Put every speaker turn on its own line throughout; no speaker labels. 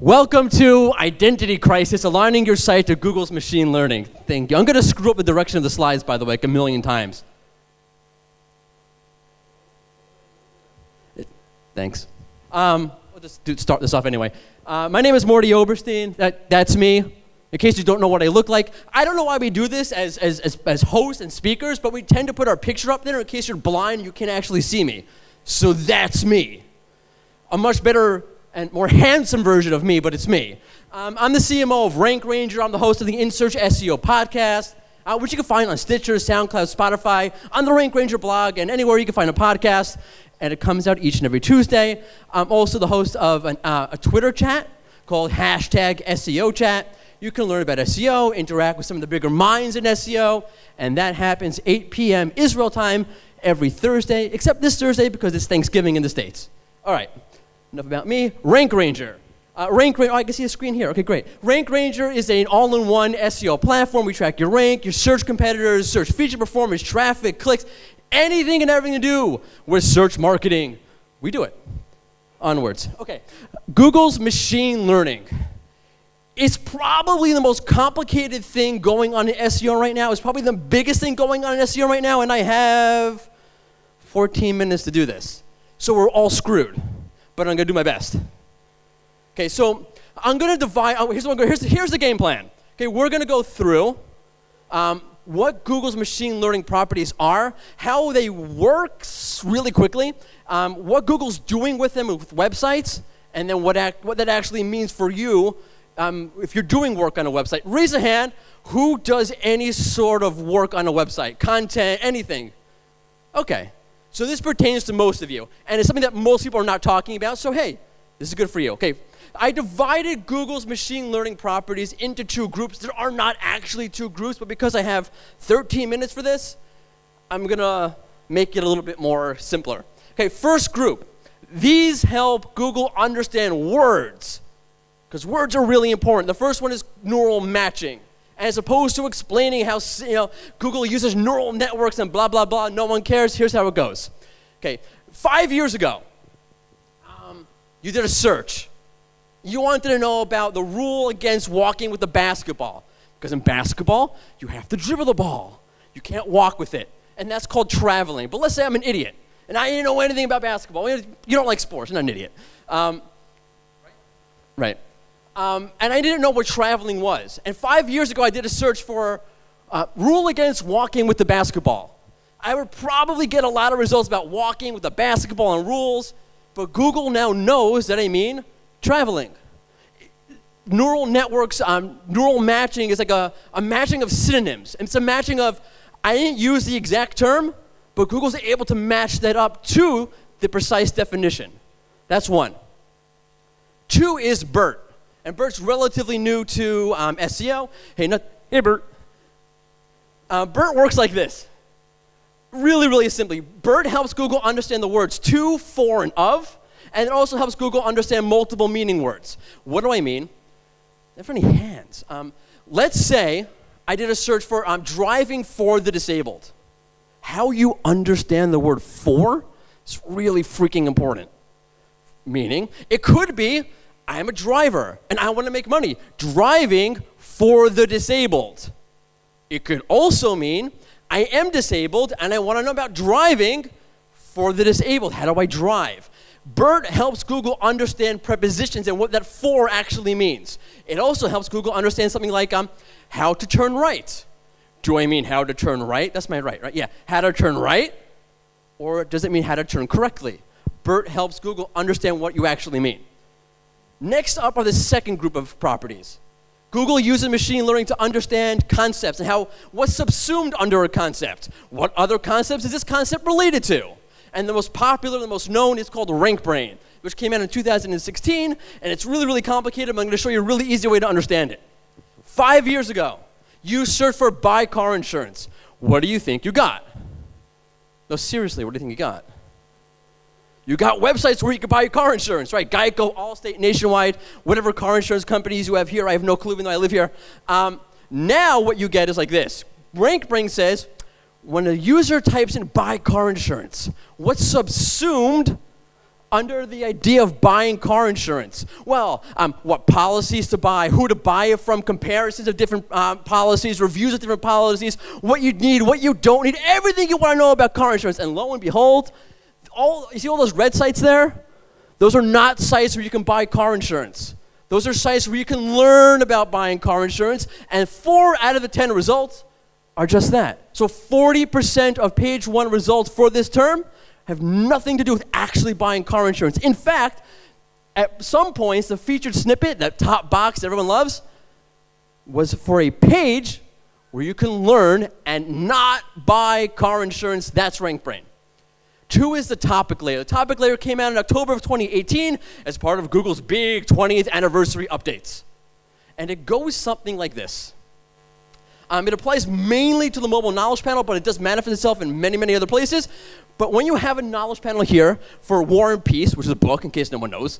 Welcome to Identity Crisis, aligning your site to Google's machine learning. Thank you. I'm going to screw up the direction of the slides, by the way, like a million times. Thanks. We'll just start this off anyway. My name is Mordy Oberstein. That's me. In case you don't know what I look like, I don't know why we do this as hosts and speakers, but we tend to put our picture up there in case you're blind and you can't actually see me. So that's me. A much better and more handsome version of me, but it's me. I'm the CMO of Rank Ranger. I'm the host of the InSearch SEO podcast, which you can find on Stitcher, SoundCloud, Spotify, on the Rank Ranger blog, and anywhere you can find a podcast. And it comes out each and every Tuesday. I'm also the host of a Twitter chat called #SEOchat. You can learn about SEO, interact with some of the bigger minds in SEO, and that happens 8 p.m. Israel time every Thursday, except this Thursday because it's Thanksgiving in the States. All right. Enough about me. Rank Ranger. I can see a screen here. Okay, great. Rank Ranger is an all-in-one SEO platform. We track your rank, your search competitors, search feature performance, traffic, clicks, anything and everything to do with search marketing. We do it. Onwards. Okay. Google's machine learning. It's probably the most complicated thing going on in SEO right now. It's probably the biggest thing going on in SEO right now, and I have 14 minutes to do this. So we're all screwed. But I'm going to do my best. Okay, so I'm going to divide. Here's the game plan. Okay, we're going to go through what Google's machine learning properties are, how they work really quickly, what Google's doing with them with websites, and then what that actually means for you if you're doing work on a website. Raise a hand. Who does any sort of work on a website? Content, anything? Okay. So this pertains to most of you, and it's something that most people are not talking about, so hey, this is good for you. Okay, I divided Google's machine learning properties into two groups. There are not actually two groups, but because I have 13 minutes for this, I'm going to make it a little bit more simpler. Okay, first group. These help Google understand words, because words are really important. The first one is neural matching. As opposed to explaining how Google uses neural networks and blah, blah, blah, no one cares, here's how it goes. Okay, 5 years ago, you did a search. You wanted to know about the rule against walking with the basketball. Because in basketball, you have to dribble the ball. You can't walk with it. And that's called traveling. But let's say I'm an idiot, and I didn't know anything about basketball. You don't like sports, you're not an idiot. Right. And I didn't know what traveling was. And 5 years ago, I did a search for rule against walking with the basketball. I would probably get a lot of results about walking with the basketball and rules, but Google now knows that I mean traveling. Neural networks, neural matching is like a matching of synonyms. And it's a matching of, I didn't use the exact term, but Google's able to match that up to the precise definition. That's one. Two is BERT. And BERT's relatively new to SEO. Hey, BERT. BERT works like this. Really, really simply. BERT helps Google understand the words to, for, and of, and it also helps Google understand multiple meaning words. What do I mean? Are there any hands? Let's say I did a search for driving for the disabled. How you understand the word for is really freaking important. Meaning, it could be, I'm a driver, and I want to make money driving for the disabled. It could also mean I am disabled, and I want to know about driving for the disabled. How do I drive? BERT helps Google understand prepositions and what that for actually means. It also helps Google understand something like how to turn right. Do I mean how to turn right? That's my right? Yeah. How to turn right? Or does it mean how to turn correctly? BERT helps Google understand what you actually mean. Next up are the second group of properties. Google uses machine learning to understand concepts and what's subsumed under a concept. What other concepts is this concept related to? And the most popular, the most known is called RankBrain, which came out in 2016, and it's really, really complicated, but I'm going to show you a really easy way to understand it. 5 years ago, you searched for buy car insurance. What do you think you got? No, seriously, what do you think you got? You got websites where you can buy your car insurance, right? Geico, Allstate, Nationwide, whatever car insurance companies you have here. I have no clue even though I live here. Now what you get is like this. RankBrain says, when a user types in buy car insurance, what's subsumed under the idea of buying car insurance. Well, what policies to buy, who to buy it from, comparisons of different policies, reviews of different policies, what you need, what you don't need, everything you want to know about car insurance. And lo and behold, you see all those red sites there? Those are not sites where you can buy car insurance. Those are sites where you can learn about buying car insurance, and 4 out of the 10 results are just that. So 40% of page 1 results for this term have nothing to do with actually buying car insurance. In fact, at some points, the featured snippet, that top box that everyone loves, was for a page where you can learn and not buy car insurance. That's RankBrain. 2 is the topic layer. The topic layer came out in October of 2018 as part of Google's big 20th anniversary updates. And it goes something like this. It applies mainly to the mobile knowledge panel, but it does manifest itself in many, many other places. But when you have a knowledge panel here for War and Peace, which is a book, in case no one knows,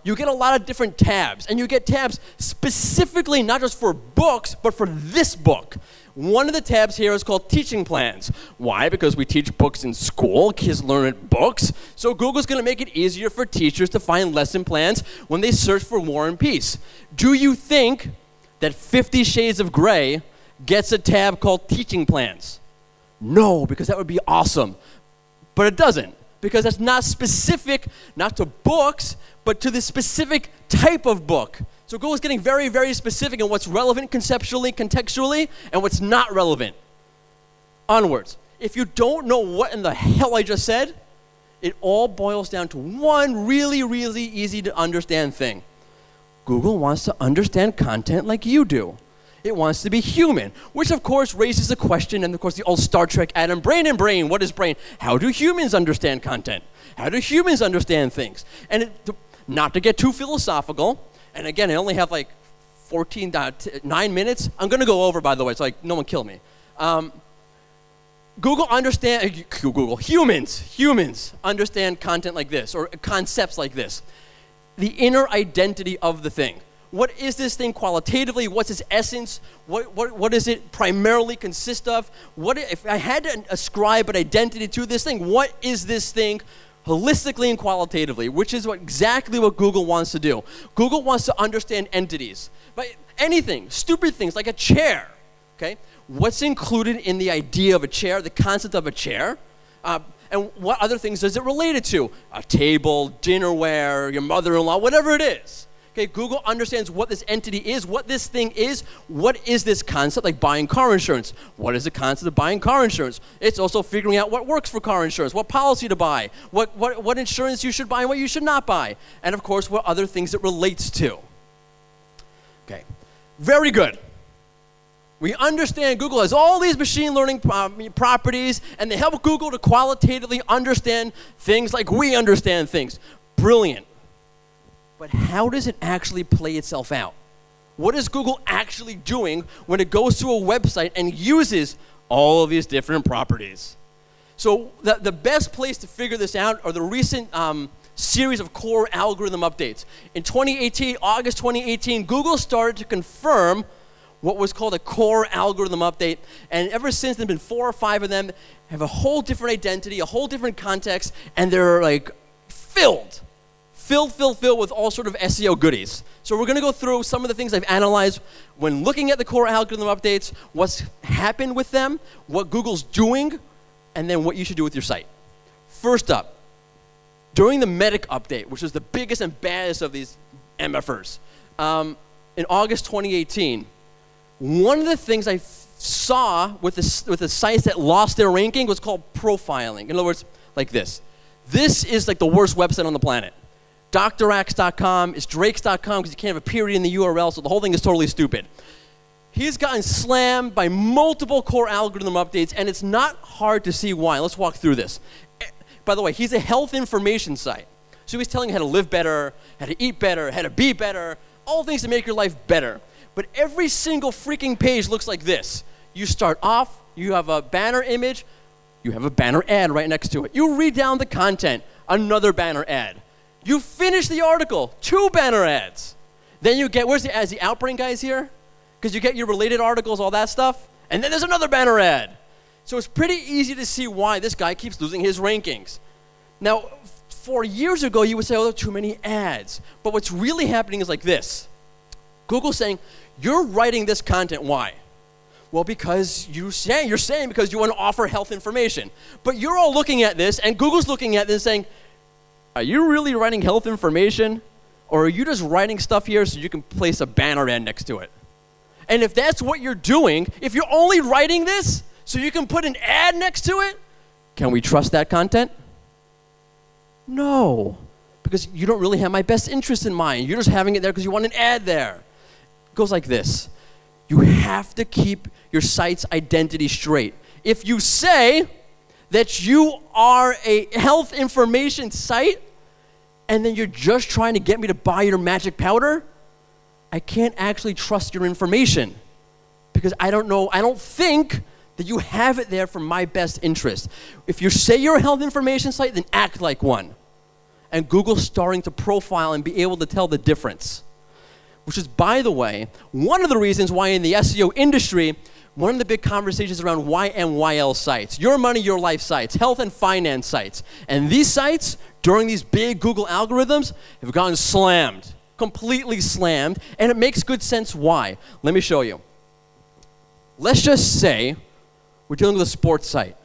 you get a lot of different tabs. And you get tabs specifically not just for books, but for this book. One of the tabs here is called Teaching Plans. Why? Because we teach books in school. Kids learn at books. So Google's going to make it easier for teachers to find lesson plans when they search for War and Peace. Do you think that 50 Shades of Grey gets a tab called Teaching Plans? No, because that would be awesome. But it doesn't, because that's not specific, not to books, but to the specific type of book. So Google is getting very, very specific in what's relevant conceptually, contextually, and what's not relevant. Onwards. If you don't know what in the hell I just said, it all boils down to one really, really easy to understand thing. Google wants to understand content like you do. It wants to be human, which of course raises the question, and of course the old Star Trek Adam, brain and brain, what is brain? How do humans understand content? How do humans understand things? And not to get too philosophical, and again, I only have like 9 minutes. I'm going to go over, by the way, so like no one kill me. Humans understand content like this, or concepts like this. The inner identity of the thing. What is this thing qualitatively? What's its essence? What does it primarily consist of? If I had to ascribe an identity to this thing, what is this thing holistically and qualitatively? Which is exactly what Google wants to do. Google wants to understand entities. But anything, stupid things like a chair, okay? What's included in the idea of a chair, the concept of a chair? And what other things does it relate it to? A table, dinnerware, your mother-in-law, whatever it is. Okay, Google understands what this entity is, what this thing is, what is this concept, like buying car insurance. What is the concept of buying car insurance? It's also figuring out what works for car insurance, what policy to buy, what insurance you should buy and what you should not buy, and of course, what other things it relates to. Okay, very good. We understand Google has all these machine learning properties, and they help Google to qualitatively understand things like we understand things. Brilliant. But how does it actually play itself out? What is Google actually doing when it goes to a website and uses all of these different properties? So the best place to figure this out are the recent series of core algorithm updates. In 2018, August 2018, Google started to confirm what was called a core algorithm update, and ever since there have been 4 or 5 of them, have a whole different identity, a whole different context, and they're like filled with all sort of SEO goodies. So we're going to go through some of the things I've analyzed when looking at the core algorithm updates, what's happened with them, what Google's doing, and then what you should do with your site. First up, during the Medic update, which was the biggest and baddest of these MFers, in August 2018, one of the things I saw with the sites that lost their ranking was called profiling. In other words, like this. This is like the worst website on the planet. DrAx.com is Drakes.com because you can't have a period in the URL, so the whole thing is totally stupid. He's gotten slammed by multiple core algorithm updates, and it's not hard to see why. Let's walk through this. By the way, he's a health information site. So he's telling you how to live better, how to eat better, how to be better, all things to make your life better. But every single freaking page looks like this. You start off, you have a banner image, you have a banner ad right next to it. You read down the content, another banner ad. You finish the article, 2 banner ads. Then you get, where's the ads? The Outbrain guys here? Because you get your related articles, all that stuff. And then there's another banner ad. So it's pretty easy to see why this guy keeps losing his rankings. Now, 4 years ago, you would say, oh, there are too many ads. But what's really happening is like this. Google's saying, you're writing this content, why? Well, because you're saying because you want to offer health information. But you're all looking at this, and Google's looking at this and saying, are you really writing health information? Or are you just writing stuff here so you can place a banner ad next to it? And if that's what you're doing, if you're only writing this so you can put an ad next to it, can we trust that content? No, because you don't really have my best interest in mind. You're just having it there because you want an ad there. It goes like this. You have to keep your site's identity straight. If you say that you are a health information site and then you're just trying to get me to buy your magic powder, I can't actually trust your information because I don't think that you have it there for my best interest. If you say you're a health information site, then act like one. And Google's starting to profile and be able to tell the difference. Which is, by the way, one of the reasons why in the SEO industry, one of the big conversations around YMYL sites, your money, your life sites, health and finance sites. And these sites, during these big Google algorithms, have gotten slammed, completely slammed, and it makes good sense why. Let me show you. Let's just say we're dealing with a sports site.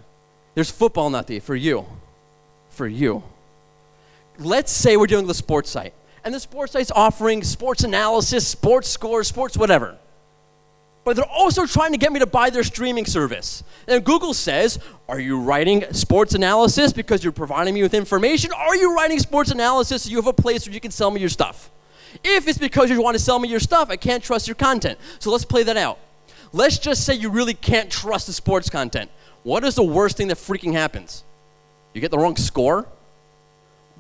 There's football not there for you. For you. Let's say we're dealing with a sports site. And the sports site's offering sports analysis, sports scores, sports whatever. But they're also trying to get me to buy their streaming service. And Google says, are you writing sports analysis because you're providing me with information? Or are you writing sports analysis so you have a place where you can sell me your stuff? If it's because you want to sell me your stuff, I can't trust your content. So let's play that out. Let's just say you really can't trust the sports content. What is the worst thing that freaking happens? You get the wrong score?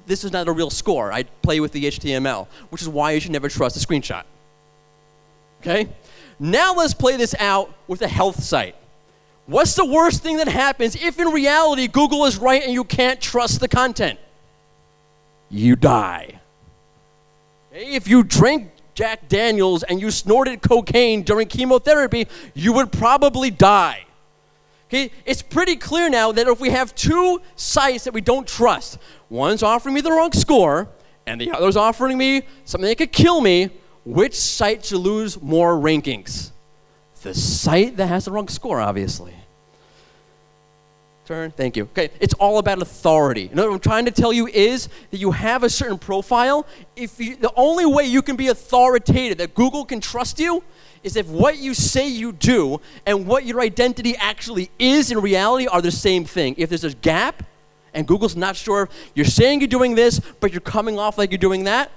This is not a real score. I play with the HTML, which is why you should never trust a screenshot. Okay? Now let's play this out with a health site. What's the worst thing that happens if in reality Google is right and you can't trust the content? You die. Okay? If you drank Jack Daniels and you snorted cocaine during chemotherapy, you would probably die. Okay? It's pretty clear now that if we have two sites that we don't trust, one's offering me the wrong score, and the other's offering me something that could kill me, which site should lose more rankings? The site that has the wrong score, obviously. Turn, thank you. Okay, it's all about authority. You know what I'm trying to tell you is that you have a certain profile. The only way you can be authoritative, that Google can trust you, is if what you say you do and what your identity actually is in reality are the same thing. If there's a gap and Google's not sure, you're saying you're doing this, but you're coming off like you're doing that,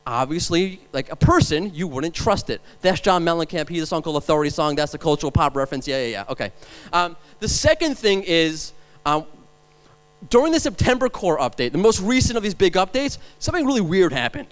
obviously, like a person, you wouldn't trust it. That's John Mellencamp. He has a song called Authority Song. That's the cultural pop reference. Yeah. Okay. The second thing is, during the September core update, the most recent of these big updates, something really weird happened.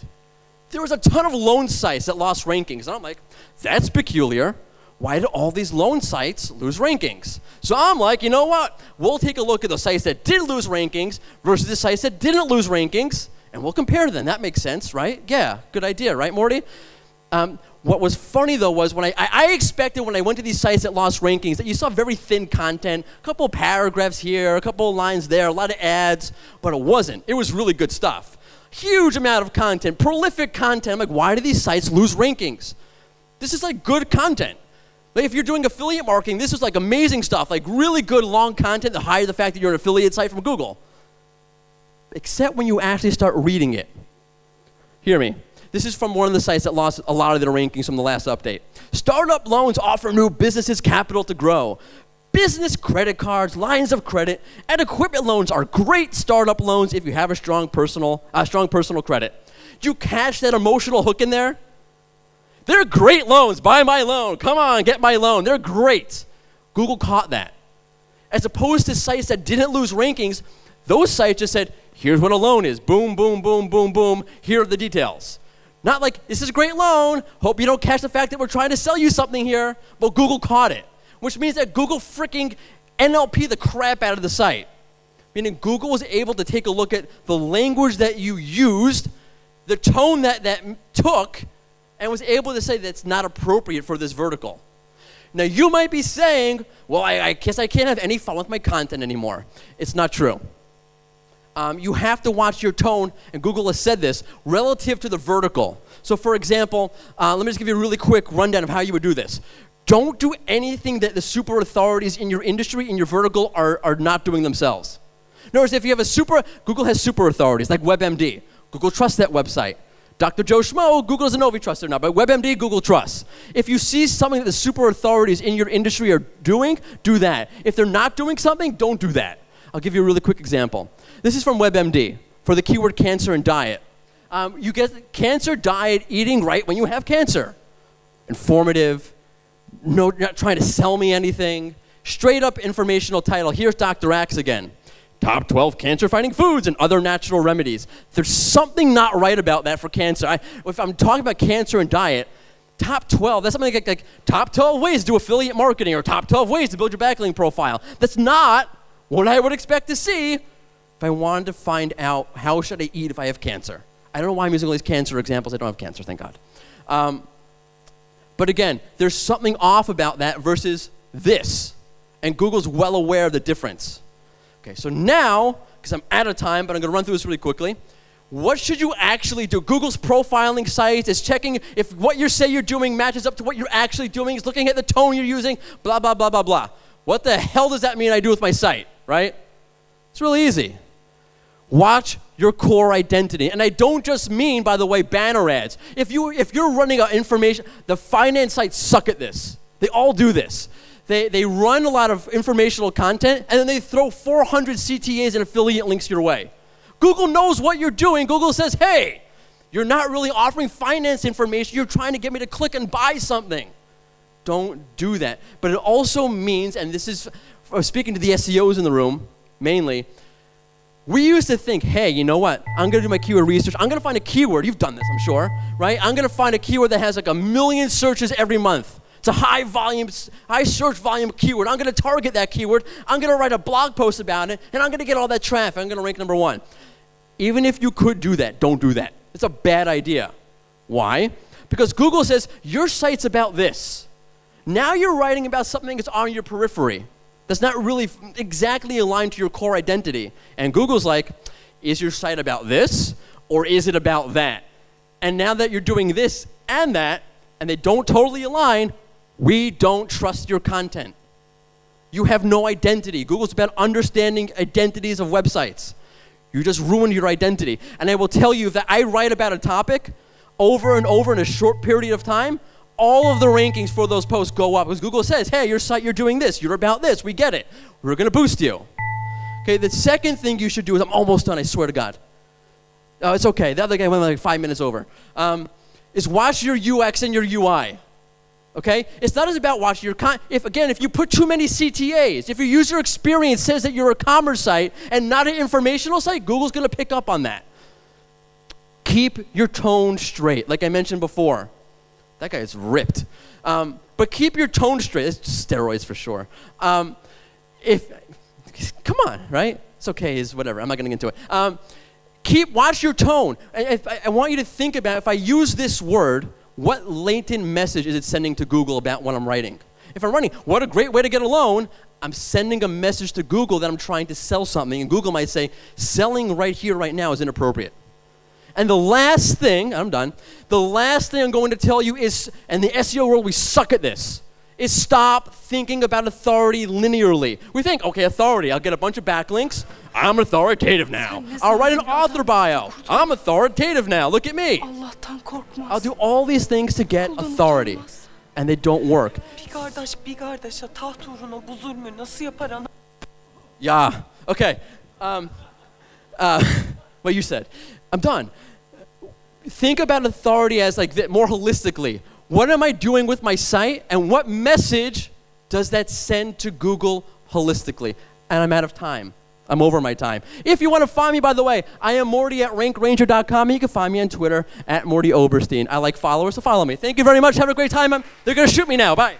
There was a ton of loan sites that lost rankings. And I'm like, that's peculiar. Why did all these loan sites lose rankings? So I'm like, you know what? We'll take a look at the sites that did lose rankings versus the sites that didn't lose rankings, and we'll compare them. That makes sense, right? Yeah, good idea, right, Mordy? What was funny, though, was when I expected when I went to these sites that lost rankings that you saw very thin content, a couple of paragraphs here, a couple of lines there, a lot of ads, but it wasn't. It was really good stuff. Huge amount of content, prolific content. I'm like, why do these sites lose rankings? This is like good content. Like if you're doing affiliate marketing, this is like amazing stuff, like really good long content to hide the fact that you're an affiliate site from Google. Except when you actually start reading it. Hear me. This is from one of the sites that lost a lot of their rankings from the last update. Startup loans offer new businesses capital to grow. Business credit cards, lines of credit, and equipment loans are great startup loans if you have a strong personal credit. Do you catch that emotional hook in there? They're great loans. Buy my loan. Come on, get my loan. They're great. Google caught that. As opposed to sites that didn't lose rankings, those sites just said, here's what a loan is. Boom, boom, boom, boom, boom. Here are the details. Not like, this is a great loan. Hope you don't catch the fact that we're trying to sell you something here. But Google caught it. Which means that Google freaking NLP the crap out of the site. Meaning Google was able to take a look at the language that you used, the tone that took, and was able to say that's not appropriate for this vertical. Now you might be saying, well, I guess I can't have any fun with my content anymore. It's not true. you have to watch your tone, and Google has said this, relative to the vertical. So for example, let me just give you a really quick rundown of how you would do this. Don't do anything that the super authorities in your industry, in your vertical, are not doing themselves. In other words, if you have Google has super authorities, like WebMD. Google trusts that website. Dr. Joe Schmo, Google doesn't know if he trusts it or not, but WebMD, Google trusts. If you see something that the super authorities in your industry are doing, do that. If they're not doing something, don't do that. I'll give you a really quick example. This is from WebMD for the keyword cancer and diet. You get cancer, diet, eating right when you have cancer. Informative, not trying to sell me anything. Straight up informational title. Here's Dr. Axe again. Top 12 cancer-fighting foods and other natural remedies. There's something not right about that for cancer. If I'm talking about cancer and diet, top 12, that's something like top 12 ways to do affiliate marketing or top 12 ways to build your backlink profile. That's not what I would expect to see if I wanted to find out how should I eat if I have cancer. I don't know why I'm using all these cancer examples. I don't have cancer, thank God. But again, there's something off about that versus this. And Google's well aware of the difference. Okay, so now, because I'm out of time, but I'm going to run through this really quickly. What should you actually do? Google's profiling site is checking if what you say you're doing matches up to what you're actually doing. It's looking at the tone you're using, blah, blah, blah, blah, blah. What the hell does that mean I do with my site, right? It's really easy. Watch your core identity. And I don't just mean, by the way, banner ads. If you're running information, the finance sites suck at this. They all do this. They run a lot of informational content, and then they throw 400 CTAs and affiliate links your way. Google knows what you're doing. Google says, hey, you're not really offering finance information. You're trying to get me to click and buy something. Don't do that. But it also means, and this is speaking to the SEOs in the room, mainly, we used to think, hey, you know what? I'm going to do my keyword research. I'm going to find a keyword. You've done this, I'm sure, right? I'm going to find a keyword that has like 1 million searches every month. It's a high search volume keyword. I'm going to target that keyword. I'm going to write a blog post about it, and I'm going to get all that traffic. I'm going to rank number 1. Even if you could do that, don't do that. It's a bad idea. Why? Because Google says, your site's about this. Now you're writing about something that's on your periphery. That's not really exactly aligned to your core identity. And Google's like, is your site about this, or is it about that? And now that you're doing this and that, and they don't totally align, we don't trust your content. You have no identity. Google's about understanding identities of websites. You just ruined your identity. And I will tell you that I write about a topic over and over in a short period of time, all of the rankings for those posts go up because Google says, hey, your site, you're doing this. You're about this. We get it. We're going to boost you. Okay, the second thing you should do is, I'm almost done, I swear to God. Oh, it's okay. The other guy went like 5 minutes over. Is watch your UX and your UI. Okay? It's not as about watching your if you put too many CTAs, if your user experience says that you're a commerce site and not an informational site, Google's going to pick up on that. Keep your tone straight, like I mentioned before. That guy is ripped. But keep your tone straight. It's steroids for sure. Come on, right? It's okay, it's whatever. I'm not going to get into it. Watch your tone. I want you to think about, if I use this word, what latent message is it sending to Google about what I'm writing? If I'm writing, what a great way to get a loan, I'm sending a message to Google that I'm trying to sell something, and Google might say, selling right here, right now is inappropriate. And the last thing, I'm done, the last thing I'm going to tell you is, in the SEO world, we suck at this, is stop thinking about authority linearly. We think, okay, authority, I'll get a bunch of backlinks. I'm authoritative now. I'll write an author bio. I'm authoritative now. Look at me. I'll do all these things to get authority, and they don't work. Yeah, okay. What you said. I'm done. Think about authority as like more holistically. What am I doing with my site, and what message does that send to Google holistically? And I'm out of time. I'm over my time. If you want to find me, by the way, I am Mordy at rankranger.com, and you can find me on Twitter at Mordy Oberstein. I like followers, so follow me. Thank you very much. Have a great time. They're going to shoot me now. Bye.